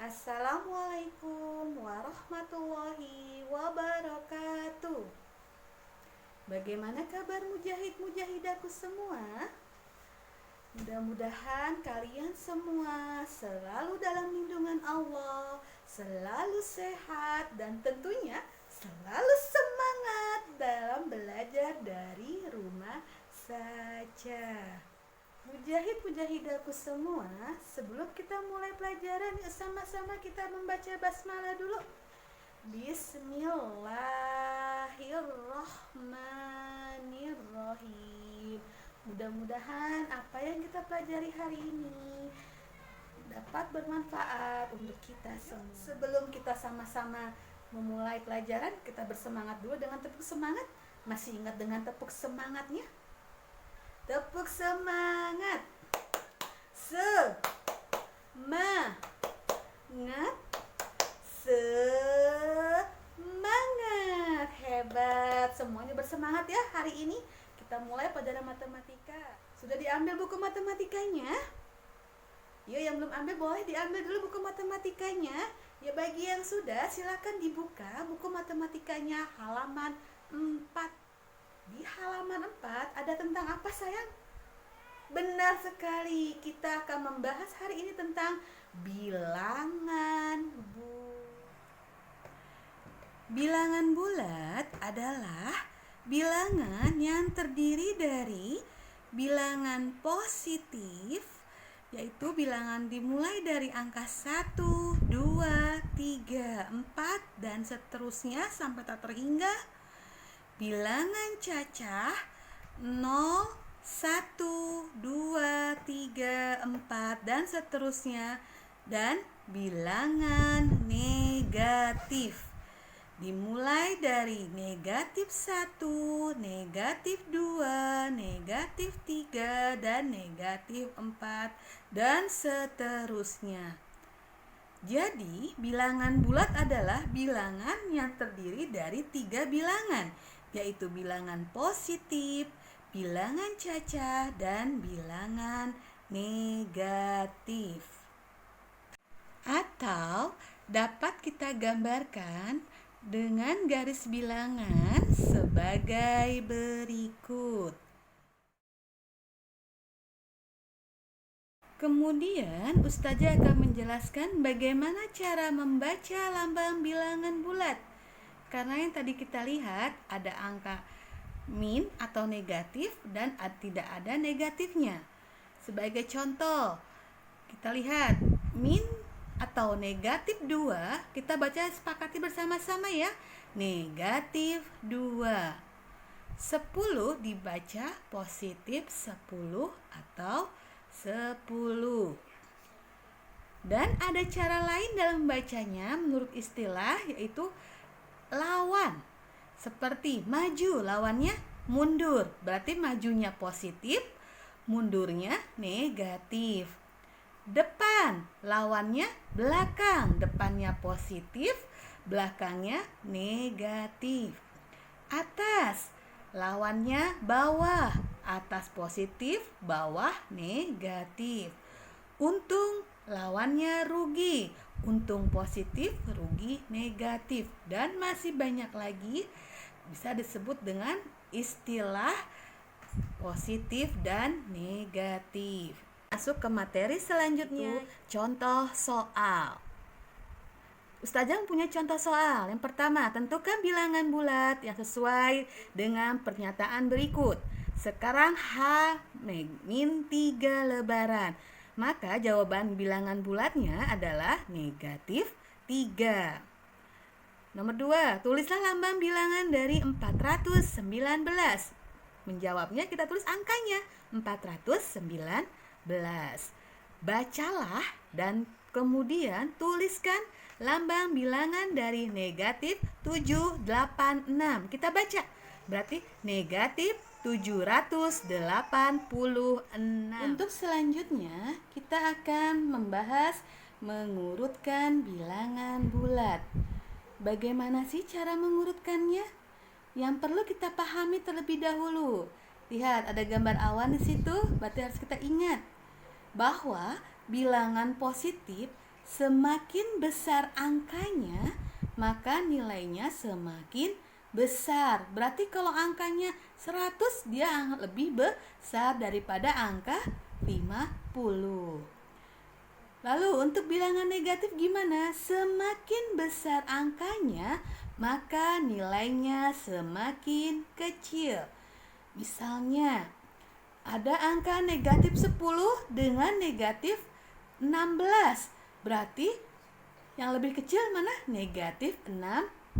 Assalamualaikum warahmatullahi wabarakatuh. Bagaimana kabar mujahid-mujahidaku semua? Mudah-mudahan kalian semua selalu dalam lindungan Allah, selalu sehat, dan tentunya selalu semangat dalam belajar dari rumah saja. Mujahid-mujahidaku semua, sebelum kita mulai pelajaran, yuk sama-sama kita membaca basmalah dulu. Bismillahirrahmanirrahim. Mudah-mudahan apa yang kita pelajari hari ini dapat bermanfaat untuk kita semua. Sebelum kita sama-sama memulai pelajaran, kita bersemangat dulu dengan tepuk semangat. Masih ingat dengan tepuk semangatnya? Tepuk semangat. Semangat. Semangat. Hebat. Semuanya bersemangat ya hari ini. Kita mulai pelajaran matematika. Sudah diambil buku matematikanya? Yuk, yang belum ambil boleh diambil dulu buku matematikanya. Ya, bagi yang sudah silakan dibuka buku matematikanya halaman 4. Di halaman 4 ada tentang apa, sayang? Benar sekali, kita akan membahas hari ini tentang bilangan bulat. Bilangan bulat adalah bilangan yang terdiri dari bilangan positif, yaitu bilangan dimulai dari angka 1, 2, 3, 4, dan seterusnya sampai tak terhingga. Bilangan cacah 0, 1, 2, 3, 4, dan seterusnya. Dan bilangan negatif dimulai dari negatif 1, negatif 2, negatif 3, dan negatif 4, dan seterusnya. Jadi, bilangan bulat adalah bilangan yang terdiri dari 3 bilangan, yaitu bilangan positif, bilangan cacah, dan bilangan negatif. Atau dapat kita gambarkan dengan garis bilangan sebagai berikut. Kemudian Ustazah akan menjelaskan bagaimana cara membaca lambang bilangan bulat. Karena yang tadi kita lihat ada angka min atau negatif dan tidak ada negatifnya. Sebagai contoh, kita lihat min atau negatif 2, kita baca sepakati bersama-sama ya. Negatif 2. 10 dibaca positif 10 atau 10. Dan ada cara lain dalam membacanya menurut istilah, yaitu lawan. Seperti maju, lawannya mundur. Berarti majunya positif, mundurnya negatif. Depan, lawannya belakang. Depannya positif, belakangnya negatif. Atas, lawannya bawah. Atas positif, bawah negatif. Untung, lawannya rugi. Untung positif, rugi negatif. Dan masih banyak lagi bisa disebut dengan istilah positif dan negatif. Masuk ke materi selanjutnya, contoh soal. Ustazah punya contoh soal. Yang pertama, tentukan bilangan bulat yang sesuai dengan pernyataan berikut. Sekarang H-3 lebaran. Maka jawaban bilangan bulatnya adalah negatif 3. Nomor 2, tulislah lambang bilangan dari 419. Menjawabnya kita tulis angkanya 419. Bacalah dan kemudian tuliskan lambang bilangan dari negatif 786. Kita baca, berarti negatif 786. Untuk selanjutnya kita akan membahas mengurutkan bilangan bulat. Bagaimana sih cara mengurutkannya? Yang perlu kita pahami terlebih dahulu. Lihat, ada gambar awan di situ, berarti harus kita ingat bahwa bilangan positif Semakin besar angkanya, maka nilainya semakin besar. Berarti kalau angkanya 100, dia lebih besar daripada angka 50. Lalu untuk bilangan negatif gimana? Semakin besar angkanya, maka nilainya semakin kecil. Misalnya, ada angka negatif 10 dengan negatif 16. Berarti yang lebih kecil mana? Negatif 16.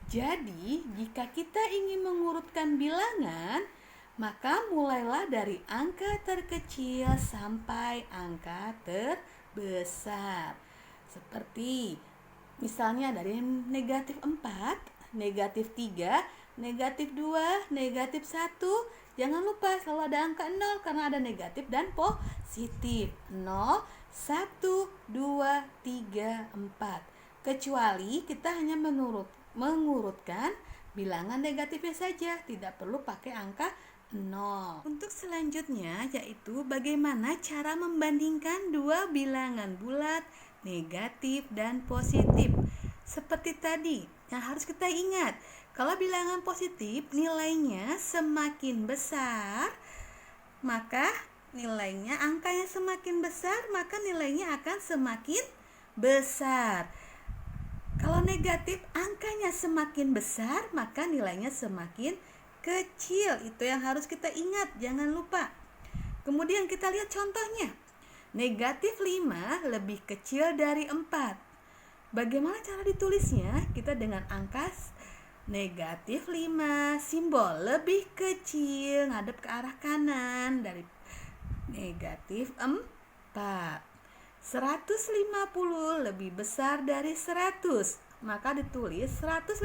Jadi, jika kita ingin mengurutkan bilangan, maka mulailah dari angka terkecil sampai angka terbesar. Seperti misalnya dari negatif 4, negatif 3, negatif 2, negatif 1. Jangan lupa selalu ada angka 0 karena ada negatif dan positif. 0, 1, 2, 3, 4. Kecuali kita hanya mengurutkan bilangan negatifnya saja, tidak perlu pakai angka 0. Untuk selanjutnya yaitu bagaimana cara membandingkan dua bilangan bulat, negatif dan positif. Seperti tadi, yang harus kita ingat, kalau bilangan positif nilainya semakin besar, maka nilainya angkanya semakin besar, maka nilainya akan semakin besar. Kalau negatif angkanya semakin besar, maka nilainya semakin kecil. Itu yang harus kita ingat, jangan lupa. Kemudian kita lihat contohnya. Negatif 5 lebih kecil dari 4. Bagaimana cara ditulisnya? Kita dengan angka negatif 5, simbol lebih kecil, ngadep ke arah kanan dari negatif 4. 150 lebih besar dari 100. Maka ditulis 150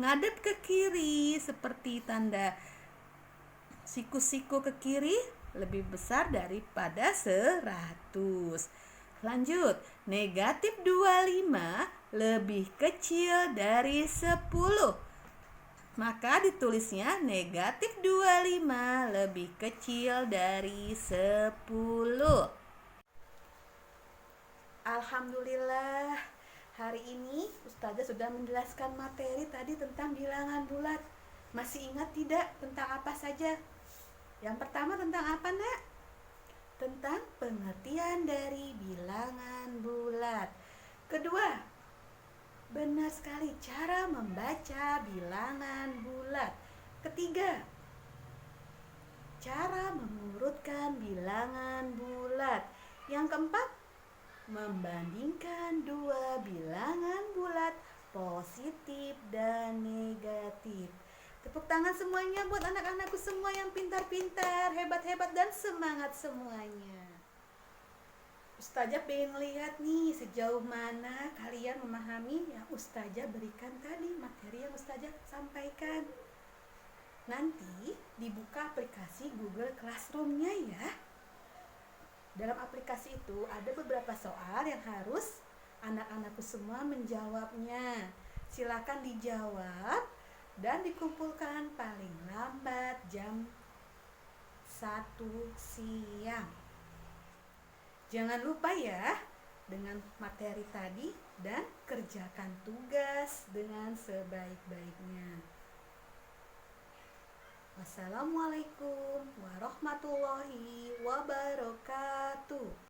ngadep ke kiri seperti tanda siku-siku ke kiri lebih besar daripada 100. Lanjut, negatif 25 lebih kecil dari 10. Maka ditulisnya negatif 25 lebih kecil dari 10. Alhamdulillah, hari ini Ustazah sudah menjelaskan materi tadi tentang bilangan bulat. Masih ingat tidak tentang apa saja? Yang pertama tentang apa, Nak? Tentang pengertian dari bilangan bulat. Kedua, benar sekali cara membaca bilangan bulat. Ketiga, cara mengurutkan bilangan bulat. Yang keempat, membandingkan dua bilangan bulat positif dan negatif. Tepuk tangan semuanya buat anak-anakku semua yang pintar-pintar, hebat-hebat dan semangat semuanya. Ustazah pengen lihat nih sejauh mana kalian memahami yang Ustazah berikan tadi, materi yang Ustazah sampaikan. Nanti dibuka aplikasi Google Classroom-nya ya. Dalam aplikasi itu ada beberapa soal yang harus anak-anakku semua menjawabnya. Silakan dijawab dan dikumpulkan paling lambat jam 1 siang. Jangan lupa ya dengan materi tadi dan kerjakan tugas dengan sebaik-baiknya. Wassalamualaikum warahmatullahi wabarakatuh.